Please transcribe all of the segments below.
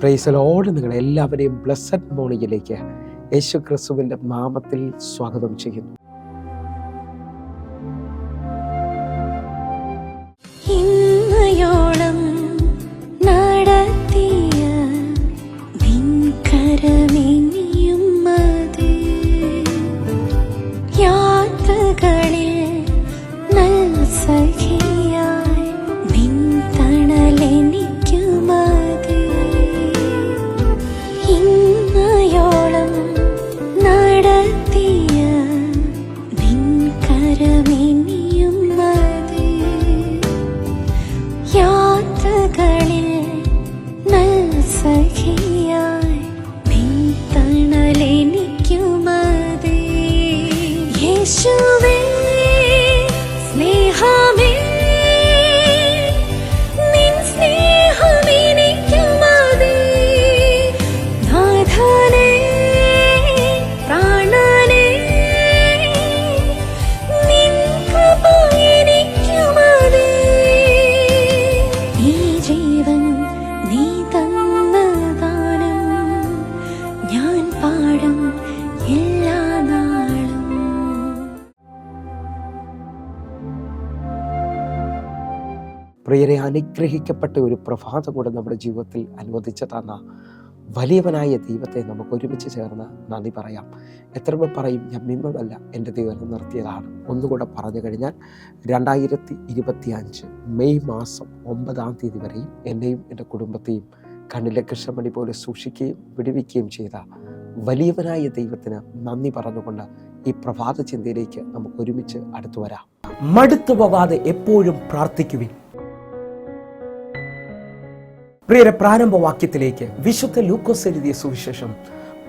Praise the Lord. നിങ്ങളെല്ലാവരെയും blessed മോർണിംഗിലേക്ക് യേശു ക്രിസ്തുവിൻ്റെ നാമത്തിൽ സ്വാഗതം ചെയ്യുന്നു. ഇന്നയോളം നടത്തിയ നിൻകരമിനിയും മതി, യാത്രകളിൽ നൽസഖിയായി നിൻ തണലെനിക്കു മതി. ഇന്നയോളം നടത്തിയ നിൻകരമിനിയും മതി, യാത്രകളിൽ നൽസഖിയായി നിൻ തണലെനിക്കു മതി. യേശുവേ സ്നേഹമേ, നിൻ സ്നേഹമെനിക്കു മതി. നാഥനേ പ്രാണനേ, നിൻ കൃപ എനിക്കു മതി. ഈ ജീവൻ നീ തന്ന ദാനം, ഞാൻ പാടും എല്ലാ നാളും. പ്രിയരെ, അനുഗ്രഹിക്കപ്പെട്ട ഒരു പ്രഭാതം കൂടെ നമ്മുടെ ജീവിതത്തിൽ അനുവദിച്ചു തന്ന വലിയവനായ ദൈവത്തെ നമുക്ക് ഒരുമിച്ച് ചേർന്ന് നന്ദി പറയാം. എത്ര പേർ പറയും, ഞാൻ മിമ്മതല്ല, എൻ്റെ ദൈവം നിർത്തിയതാണ്. ഒന്നുകൂടെ പറഞ്ഞു കഴിഞ്ഞാൽ 2025 മെയ് മാസം 9 വരെയും എന്നെയും എൻ്റെ കുടുംബത്തെയും കണ്ണിലെ കൃഷ്ണമണി പോലെ സൂക്ഷിക്കുകയും വിടുവിക്കുകയും ചെയ്ത വലിയവനായ ദൈവത്തിന് നന്ദി പറഞ്ഞുകൊണ്ട് ഈ പ്രഭാത ചിന്തയിലേക്ക് നമുക്ക് ഒരുമിച്ച് അടുത്തു വരാം. മടുത്തു പോകാതെ എപ്പോഴും പ്രാർത്ഥിക്കുവിൻ. പ്രിയരെ, പ്രാരംഭവാക്യത്തിലേക്ക് വിശുദ്ധ ലൂക്കോസ് എഴുതിയ സുവിശേഷം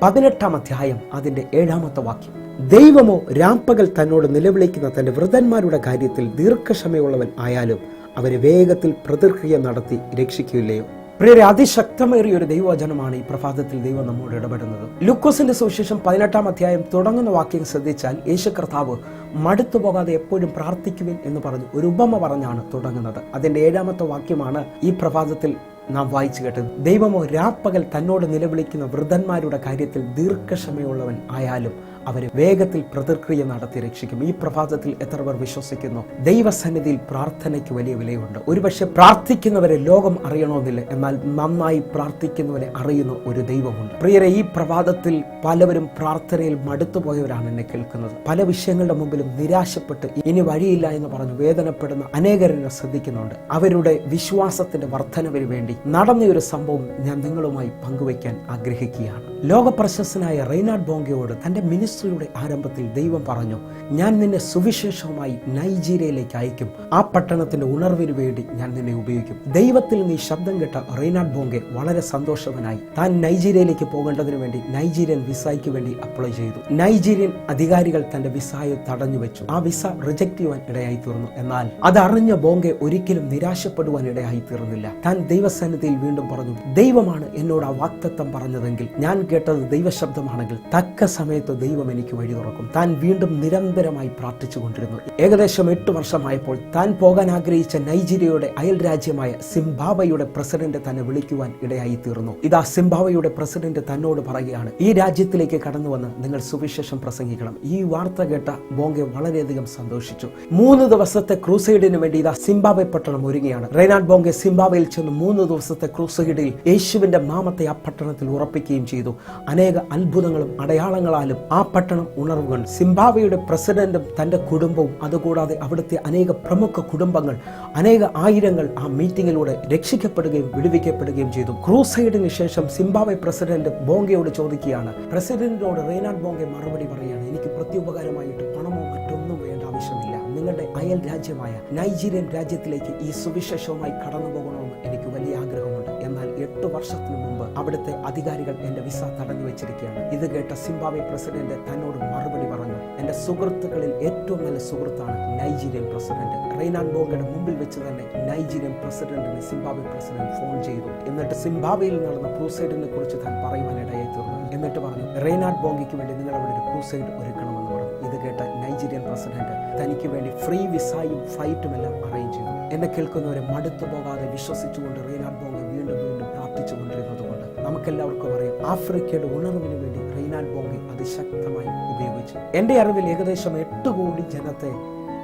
18-ാം അധ്യായം അതിൻ്റെ 7-ാമത്തെ വാക്യം. ദൈവമോ രാപ്പകൽ തന്നോട് നിലവിളിക്കുന്ന തൻ്റെ വൃതന്മാരുടെ കാര്യത്തിൽ ദീർഘക്ഷമയുള്ളവൻ ആയാലും അവരെ വേഗത്തിൽ പ്രതിക്രിയ നടത്തി രക്ഷിക്കുകയില്ലയോ? പ്രിയരെ, അതിശക്തമേറിയ ഒരു ദൈവവചനമാണ് ഈ പ്രഭാതത്തിൽ ദൈവം നമ്മോട് ഇടപെടുന്നത്. ലൂക്കോസിന്റെ സുവിശേഷം 18-ാം അധ്യായം തുടങ്ങുന്ന വാക്യം ശ്രദ്ധിച്ചാൽ യേശു കർത്താവ് മടുത്തു പോകാതെ എപ്പോഴും പ്രാർത്ഥിക്കുവിൻ എന്ന് പറഞ്ഞു ഒരു ഉപമ പറഞ്ഞാണ് തുടങ്ങുന്നത്. അതിൻ്റെ 7-ാമത്തെ വാക്യമാണ് ഈ പ്രഭാതത്തിൽ നാം വായിച്ചു കേട്ടത്. ദൈവമോ രാപ്പകൽ തന്നോട് നിലവിളിക്കുന്ന വൃദ്ധന്മാരുടെ കാര്യത്തിൽ ദീർഘക്ഷമയുള്ളവൻ ആയാലും അവരെ വേഗത്തിൽ പ്രതിക്രിയ നടത്തി രക്ഷിക്കും. ഈ പ്രഭാതത്തിൽ എത്ര പേർ വിശ്വസിക്കുന്നു? ദൈവസന്നിധിയിൽ പ്രാർത്ഥനയ്ക്ക് വലിയ വിലയുണ്ട്. ഒരുപക്ഷെ പ്രാർത്ഥിക്കുന്നവരെ ലോകം അറിയണമെന്നില്ല, എന്നാൽ നന്നായി പ്രാർത്ഥിക്കുന്നവരെ അറിയുന്ന ഒരു ദൈവമുണ്ട്. പ്രിയരെ, ഈ പ്രഭാതത്തിൽ പലവരും പ്രാർത്ഥനയിൽ മടുത്തുപോയവരാണ് എന്നെ കേൾക്കുന്നത്. പല വിഷയങ്ങളുടെ മുമ്പിലും നിരാശപ്പെട്ട് ഇനി വഴിയില്ല എന്ന് പറഞ്ഞ് വേദനപ്പെടുന്ന അനേകരെ ശ്രദ്ധിക്കുന്നുണ്ട്. അവരുടെ വിശ്വാസത്തിന്റെ വർധനവിന് വേണ്ടി നടന്നൊരു സംഭവം ഞാൻ നിങ്ങളുമായി പങ്കുവയ്ക്കാൻ ആഗ്രഹിക്കുകയാണ്. ലോകപ്രശസ്തനായ റെയ്നാർഡ് ബോങ്കയോട് തന്റെ മിനിസ്ട്രിയുടെ ആരംഭത്തിൽ ദൈവം പറഞ്ഞു, ഞാൻ നിന്നെ സുവിശേഷവുമായി നൈജീരിയയിലേക്ക് അയക്കും. ആ പട്ടണത്തിന്റെ ഉണർവിന് വേണ്ടി ഞാൻ നിന്നെ ഉപയോഗിക്കും. ദൈവത്തിൽ നീ ശബ്ദം കേട്ട റെയ്നാർഡ് ബോങ്കെ വളരെ സന്തോഷവനായി താൻ നൈജീരിയയിലേക്ക് പോകേണ്ടതിന് വേണ്ടി നൈജീരിയൻ വിസയ്ക്ക് വേണ്ടി അപ്ലൈ ചെയ്തു. നൈജീരിയൻ അധികാരികൾ തന്റെ വിസയെ തടഞ്ഞു വെച്ചു. ആ വിസ റിജക്ട് ചെയ്യുവാൻ ഇടയായി തീർന്നു. എന്നാൽ അതറിഞ്ഞ ബോങ്കെ ഒരിക്കലും നിരാശപ്പെടുവാൻ ഇടയായി തീർന്നില്ല. താൻ ദൈവസന്നിധിയിൽ വീണ്ടും പറഞ്ഞു, ദൈവമാണ് എന്നോട് ആ വാഗ്ദത്തം പറഞ്ഞതെങ്കിൽ, ഞാൻ കേട്ടത് ദൈവശബ്ദമാണെങ്കിൽ തക്ക സമയത്ത് ദൈവം എനിക്ക് വഴി തുറക്കും. താൻ വീണ്ടും നിരന്തരമായി പ്രാർത്ഥിച്ചു കൊണ്ടിരുന്നു. ഏകദേശം 8 വർഷമായപ്പോൾ താൻ പോകാൻ ആഗ്രഹിച്ച നൈജീരിയയുടെ അയൽ രാജ്യമായ സിംബാബ്വേയുടെ പ്രസിഡന്റ് തന്നെ വിളിക്കുവാൻ ഇടയായി തീർന്നു. ഇതാ സിംബാബ്വേയുടെ പ്രസിഡന്റ് തന്നോട് പറയുകയാണ്, ഈ രാജ്യത്തിലേക്ക് കടന്നു വന്ന് നിങ്ങൾ സുവിശേഷം പ്രസംഗിക്കണം. ഈ വാർത്ത കേട്ട ബോങ്കെ വളരെയധികം സന്തോഷിച്ചു. 3 ദിവസത്തെ ക്രൂസൈഡിന് വേണ്ടി ഇതാ സിംബാബ്വെ പട്ടണം ഒരുങ്ങുകയാണ്. റെയ്നാർഡ് ബോങ്കെ സിംബാബ്വേയിൽ ചെന്ന് 3 ദിവസത്തെ ക്രൂസൈഡിൽ യേശുവിന്റെ നാമത്തെ ആ പട്ടണത്തിൽ ഉറപ്പിക്കുകയും ചെയ്തു. അനേക അത്ഭുതങ്ങളും അടയാളങ്ങളാലും ആ പട്ടണം ഉണർവുകൾ. സിംബാബ്വേയുടെ പ്രസിഡന്റും തന്റെ കുടുംബവും അതുകൂടാതെ അവിടുത്തെ അനേക പ്രമുഖ കുടുംബങ്ങൾ, അനേക ആയിരങ്ങൾ ആ മീറ്റിംഗിലൂടെ രക്ഷിക്കപ്പെടുകയും വിടുവിക്കപ്പെടുകയും ചെയ്തു. ക്രൂസൈഡിന് ശേഷം സിംബാബ്വെ പ്രസിഡന്റ് ബോങ്കയോട് ചോദിക്കുകയാണ്. പ്രസിഡന്റിനോട് റെയ്നാർഡ് ബോങ്കെ മറുപടി പറയുകയാണ്, എനിക്ക് പ്രത്യുപകാരമായിട്ട് പണമോ മറ്റൊന്നും വേണ്ട ആവശ്യമില്ല. നിങ്ങളുടെ അയൽ രാജ്യമായ നൈജീരിയൻ രാജ്യത്തിലേക്ക് ഈ സുവിശേഷവുമായി കടന്നു പോകണമെന്ന് എനിക്ക് വലിയ ആഗ്രഹമുണ്ട്. എന്നാൽ 8 വർഷത്തിന് മുമ്പ് അവിടുത്തെ അധികാരികൾ എന്റെ വിസ തടഞ്ഞു വെച്ചിരിക്കുകയാണ്. ഇത് കേട്ട സിംബാബ്വെ പ്രസിഡന്റ് തന്നോട് മറുപടി പറഞ്ഞു, എന്റെ സുഹൃത്തുക്കളിൽ ഏറ്റവും നല്ല സുഹൃത്താണ് നൈജീരിയൻ പ്രസിഡന്റ്. റെയ്നാർഡ് ബോങ്കയുടെ മുമ്പിൽ വെച്ച് തന്നെ നൈജീരിയൻ പ്രസിഡന്റിന് സിംബാബ്വെ പ്രസിഡന്റ് ഫോൺ ചെയ്തു. എന്നിട്ട് സിംബാബ്വേയിൽ നടന്ന ക്രൂസൈഡിനെ കുറിച്ച് താൻ പറയുവാനിടയായി തീർന്നു. എന്നിട്ട് പറഞ്ഞു, റെയ്നാർഡ് ബോങ്കയ്ക്ക് വേണ്ടി നിങ്ങൾ അവിടെ ഒരു ക്രൂസൈഡ് ഒരുക്കണമെന്ന് പറഞ്ഞു. ഇത് കേട്ട നൈജീരിയൻ പ്രസിഡന്റ് തനിക്ക് വേണ്ടി ഫ്രീ വിസയും ഫ്ലൈറ്റും എല്ലാം അറേഞ്ച് ചെയ്തു. എന്നെ കേൾക്കുന്നവരെ മടുത്തു പോകാതെ വിശ്വസിച്ചുകൊണ്ട് റെയ്നാഡ് ബോംഗെ വീണ്ടും വീണ്ടും പ്രാർത്ഥിച്ചുകൊണ്ടിരുന്നതുകൊണ്ട് നമുക്കെല്ലാവർക്കും അറിയാം, ആഫ്രിക്കയുടെ ഉണർവിന് വേണ്ടി റെയ്നാഡ് ബോംഗെ അതിശക്തമായി ഉപയോഗിച്ചു. എൻ്റെ അറിവിൽ ഏകദേശം 8 കോടി ജനത്തെ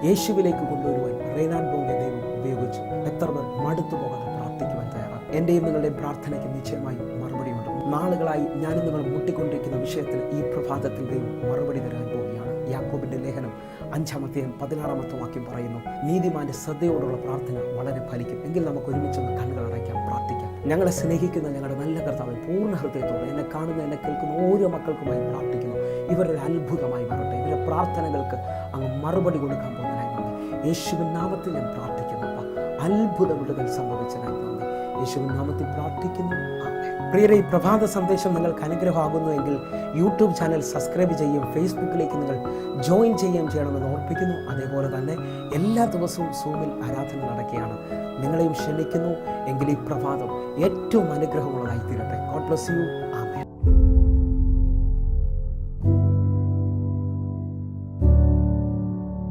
യേശുവിലേക്ക് കൊണ്ടുവരുവാൻ റെയ്നാഡ് ബോംഗെ ദൈവം ഉപയോഗിച്ചു. എത്ര പേർ മടുത്തു പോകാതെ പ്രാർത്ഥിക്കുവാൻ തയ്യാറാണ്? എൻ്റെയും നിങ്ങളുടെയും പ്രാർത്ഥനയ്ക്ക് നിശ്ചയമായും മറുപടിയുണ്ട്. നാളുകളായി ഞാനും നിങ്ങൾ മുട്ടിക്കൊണ്ടിരിക്കുന്ന വിഷയത്തിൽ ഈ പ്രഭാതത്തിൽ ദൈവം മറുപടി തരാൻ പോവുകയാണ്. യാക്കോബിന്റെ ലേഖനം 5-16 വാക്യം പറയുന്നു, നീതിമാന്റെ ശ്രദ്ധയോടുള്ള പ്രാർത്ഥന വളരെ ഫലിക്കും. എങ്കിൽ നമുക്ക് ഒരുമിച്ചൊന്ന് കണ്ണുകൾ അടയ്ക്കാം, പ്രാർത്ഥിക്കാം. ഞങ്ങളെ സ്നേഹിക്കുന്ന ഞങ്ങളുടെ നല്ല കർത്താവേ, പൂർണ്ണ ഹൃദയത്തോടെ എന്നെ കാണുന്ന എന്നെ കേൾക്കുന്ന ഓരോ മക്കൾക്കുമായി പ്രാർത്ഥിക്കുന്നു. ഇവരുടെ അത്ഭുതമായി മാറട്ടെ. ഇവരുടെ പ്രാർത്ഥനകൾക്ക് അങ്ങ് മറുപടി കൊടുക്കാൻ പോകുന്നതിനായി നന്ദി. യേശുവിൻ നാമത്തിൽ ഞാൻ പ്രാർത്ഥിക്കുന്നു. അത്ഭുത വിടുതൽ സംഭവിച്ചതിനായി നന്ദി. യേശുവിൻ നാമത്തിൽ പ്രാർത്ഥിക്കുന്നു. പ്രിയരെ, ഈ പ്രഭാത സന്ദേശം നിങ്ങൾക്ക് അനുഗ്രഹമാകുന്നുവെങ്കിൽ യൂട്യൂബ് ചാനൽ സബ്സ്ക്രൈബ് ചെയ്യുകയും ഫേസ്ബുക്കിലേക്ക് നിങ്ങൾ ജോയിൻ ചെയ്യണമെന്ന് ഓർപ്പിക്കുന്നു. അതേപോലെ തന്നെ എല്ലാ ദിവസവും സൂമിൽ ആരാധന നടക്കുകയാണ്. നിങ്ങളെയും ക്ഷണിക്കുന്നു. എങ്കിൽ ഈ പ്രഭാതം ഏറ്റവും അനുഗ്രഹമുള്ളതായി തീരട്ടെ. God bless you.